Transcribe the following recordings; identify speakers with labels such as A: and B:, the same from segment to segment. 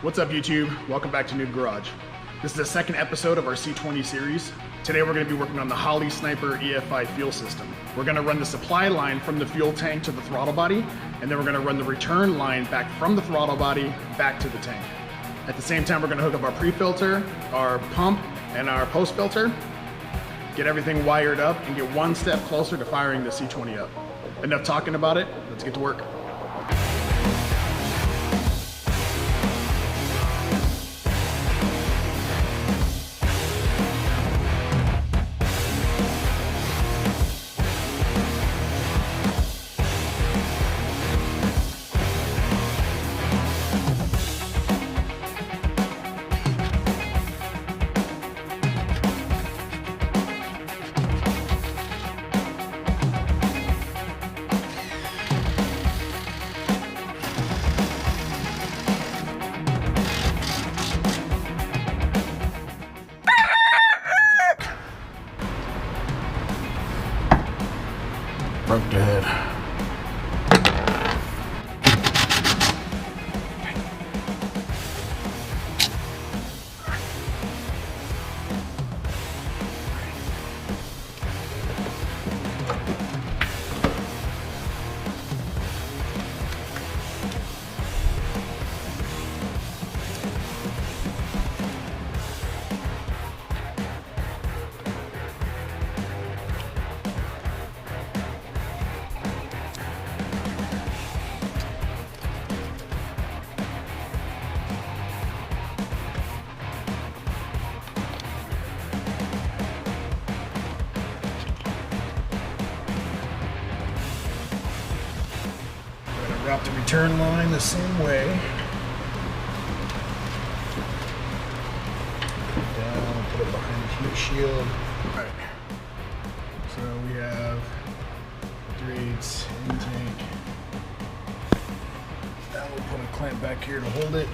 A: What's up YouTube? Welcome back to Noob Garage. This is the second episode of our C20 series. Today we're going to be working on the Holley Sniper EFI fuel system. We're going to run the supply line from the fuel tank to the throttle body, and then we're going to run the return line back from the throttle body back to the tank. At the same time, we're going to hook up our pre-filter, our pump, and our post-filter, get everything wired up, and get one step closer to firing the C20 up. Enough talking about it, let's get to work. Broke the head. Wrap the return line the same way. Down, put it behind the heat shield. Alright. So we have 3/8 intake. Now we'll put a clamp back here to hold it.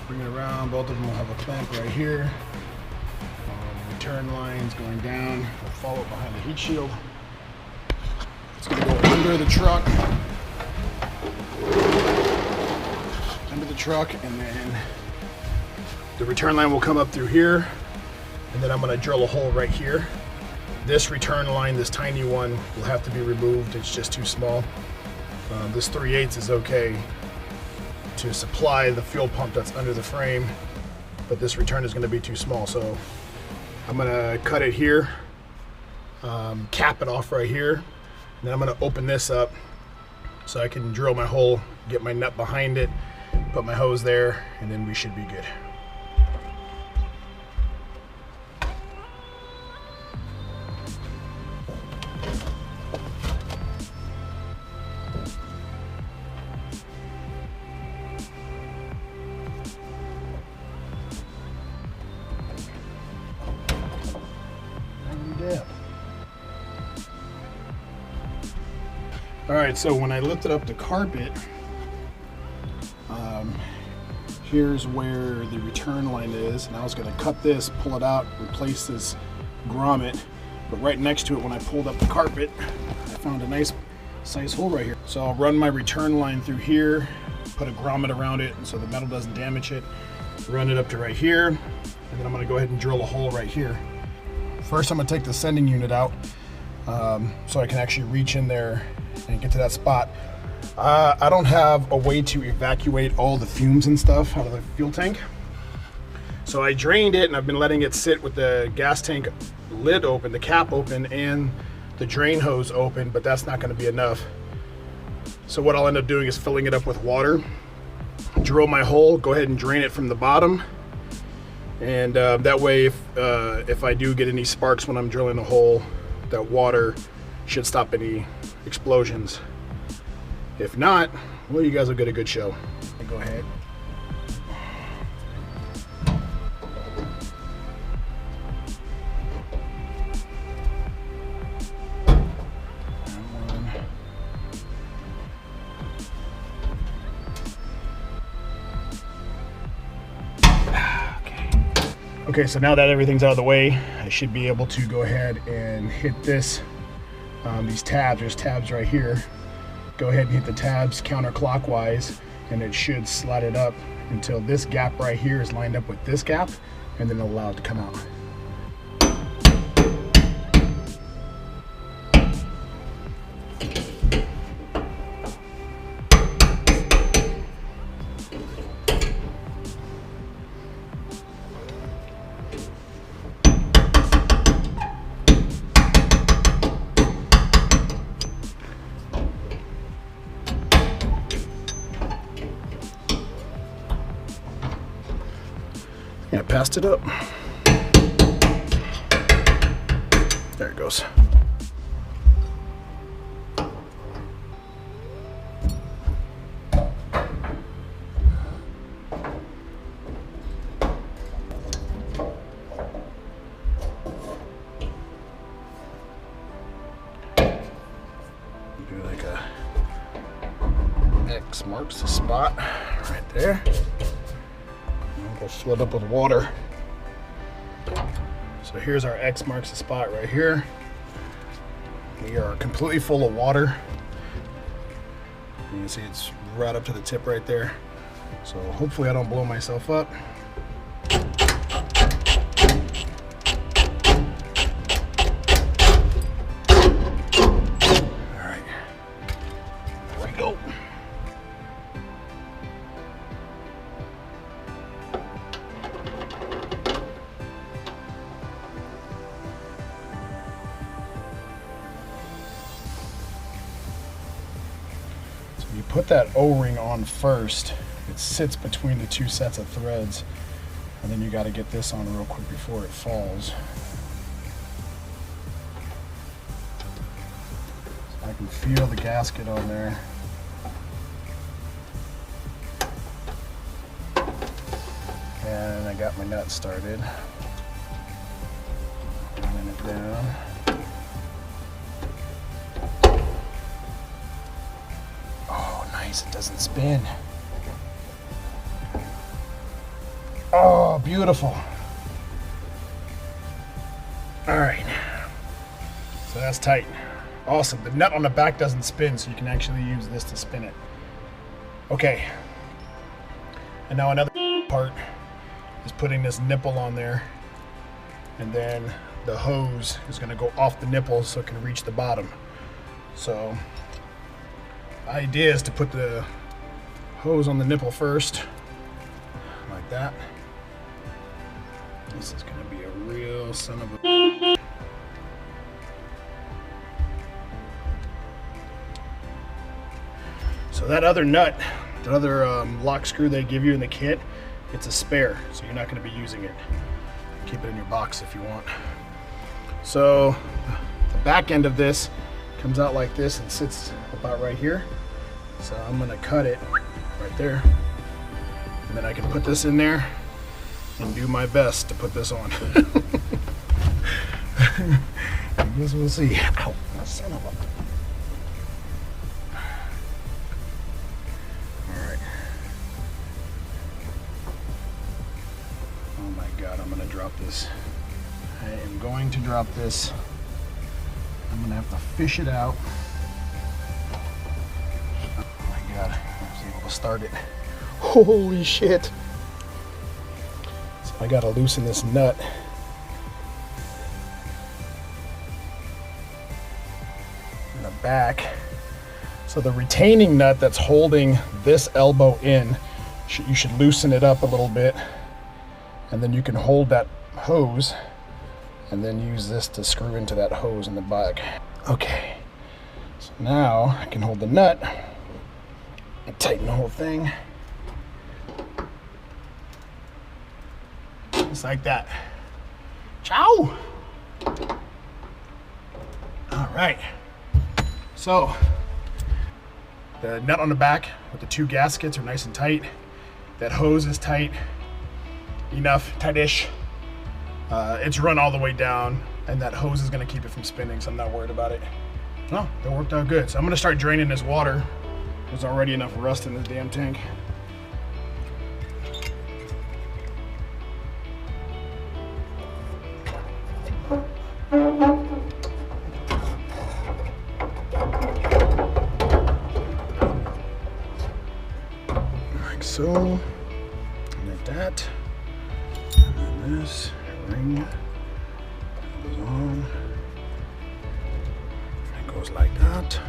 A: Bring it around. Both of them will have a clamp right here. Return lines going down. We'll follow it behind the heat shield. It's going to go under the truck. And then the return line will come up through here, and then I'm going to drill a hole right here. This return line, this tiny one, will have to be removed. It's just too small. This 3/8 is okay to supply the fuel pump that's under the frame, but this return is going to be too small, so I'm going to cut it here, cap it off right here, and then I'm going to open this up so I can drill my hole, get my nut behind it, put my hose there, and then we should be good. All right, so when I lifted up the carpet, here's where the return line is, and I was going to cut this, pull it out, replace this grommet, but right next to it, when I pulled up the carpet, I found a nice size hole right here. So I'll run my return line through here, put a grommet around it so the metal doesn't damage it, run it up to right here, and then I'm going to go ahead and drill a hole right here. First, I'm going to take the sending unit out so I can actually reach in there and get to that spot. I don't have a way to evacuate all the fumes and stuff out of the fuel tank. So I drained it, and I've been letting it sit with the gas tank lid open, the cap open, and the drain hose open, but that's not going to be enough. So what I'll end up doing is filling it up with water, drill my hole, go ahead and drain it from the bottom, and that way if I do get any sparks when I'm drilling a hole, that water should stop any explosions. If not, well, you guys will get a good show. Go ahead. Okay, so now that everything's out of the way, I should be able to go ahead and hit this, these tabs. There's tabs right here. Go ahead and hit the tabs counterclockwise, and it should slide it up until this gap right here is lined up with this gap, and then it'll allow it to come out. Yeah, I passed it up. There it goes. Do like a X marks the spot right there. We'll fill it up with water. So here's our X marks the spot right here. We are completely full of water. You can see it's right up to the tip right there. So hopefully I don't blow myself up. All right, there we go. You put that O-ring on first. It sits between the two sets of threads, and then you got to get this on real quick before it falls. So I can feel the gasket on there. And I got my nut started. Running it down. It doesn't spin. Oh, beautiful. All right, so that's tight. Awesome. The nut on the back doesn't spin, so you can actually use this to spin it. Okay, and now another part is putting this nipple on there, and then the hose is going to go off the nipple so it can reach the bottom. So the idea is to put the hose on the nipple first, like that. This is going to be a real son of a... So that other nut, the other lock screw they give you in the kit, it's a spare, so you're not going to be using it. Keep it in your box if you want. So the back end of this comes out like this and sits about right here. So I'm gonna cut it right there, and then I can put this in there and do my best to put this on. I guess we'll see. Ow, son of a... All right. Oh my God, I'm gonna drop this. I am going to drop this. I'm gonna have to fish it out. Oh my God, I was able to start it. Holy shit. So I gotta loosen this nut. In the back. So the retaining nut that's holding this elbow in, you should loosen it up a little bit, and then you can hold that hose and then use this to screw into that hose in the back. Okay, so now I can hold the nut and tighten the whole thing. Just like that. Ciao! All right, so the nut on the back with the two gaskets are nice and tight. That hose is tight, enough, tight-ish. It's run all the way down, and that hose is gonna keep it from spinning, so I'm not worried about it. No, that worked out good. So I'm gonna start draining this water. There's already enough rust in this damn tank. Like so. like that. And then this ring goes on. It goes like that.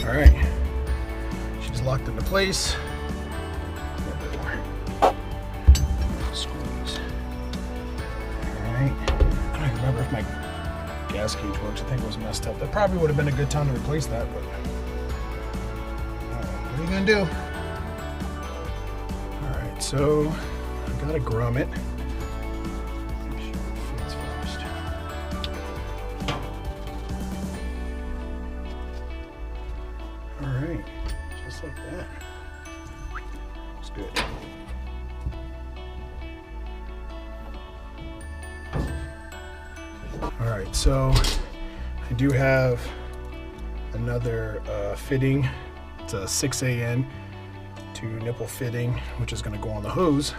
A: All right, she's locked into place. Squeeze. All right, I don't remember if my gas gauge works. I think it was messed up. That probably would have been a good time to replace that, but what are you gonna do? All right, so I gotta grommet. Make sure it fits first. All right, just like that. Looks good. All right, so I do have another fitting. It's a 6AN to nipple fitting, which is going to go on the hose.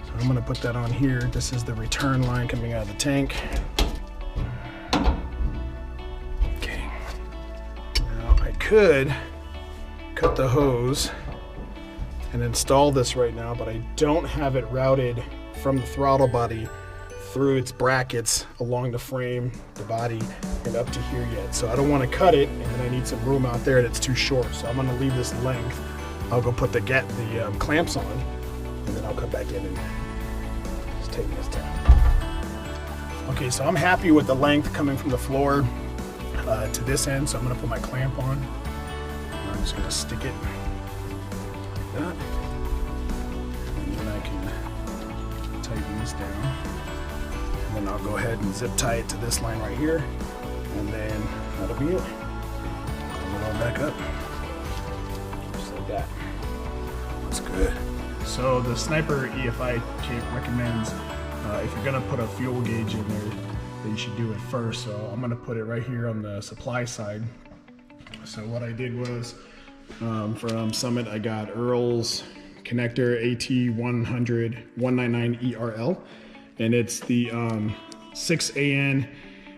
A: So I'm going to put that on here. This is the return line coming out of the tank. Okay. Now I could cut the hose and install this right now, but I don't have it routed from the throttle body through its brackets along the frame, the body, and up to here yet. So I don't want to cut it, and then I need some room out there that's too short. So I'm going to leave this length. I'll go put the clamps on, and then I'll come back in and just tighten this down. Okay, so I'm happy with the length coming from the floor to this end. So I'm going to put my clamp on. I'm just going to stick it like that, and then I can tighten this down. And then I'll go ahead and zip tie it to this line right here, and then that'll be it. Close it all back up, just like that. That's good. So the Sniper EFI kit recommends if you're gonna put a fuel gauge in there, that you should do it first. So I'm gonna put it right here on the supply side. So what I did was, from Summit, I got Earl's connector AT100 199ERL. And it's the 6AN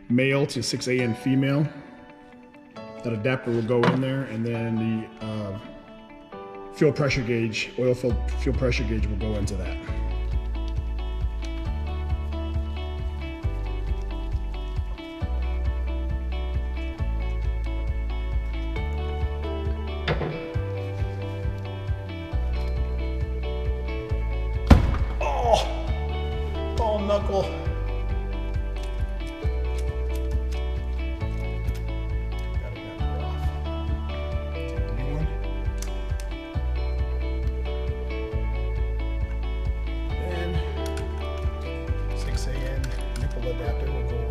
A: male to 6AN female. That adapter will go in there, and then the fuel pressure gauge, oil-filled fuel pressure gauge will go into that. Knuckle. Gotta get her off. Take the new one. Then 6AN nipple adapter will go on.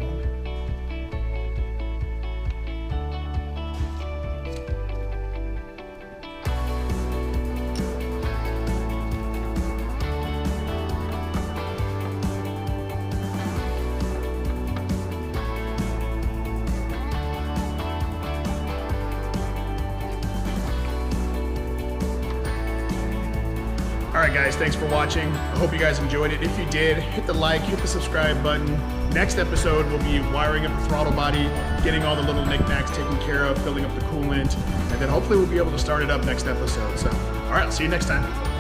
A: Alright guys, thanks for watching. I hope you guys enjoyed it. If you did, hit the like, hit the subscribe button. Next episode, we'll be wiring up the throttle body, getting all the little knickknacks taken care of, filling up the coolant, and then hopefully we'll be able to start it up next episode. So, alright, I'll see you next time.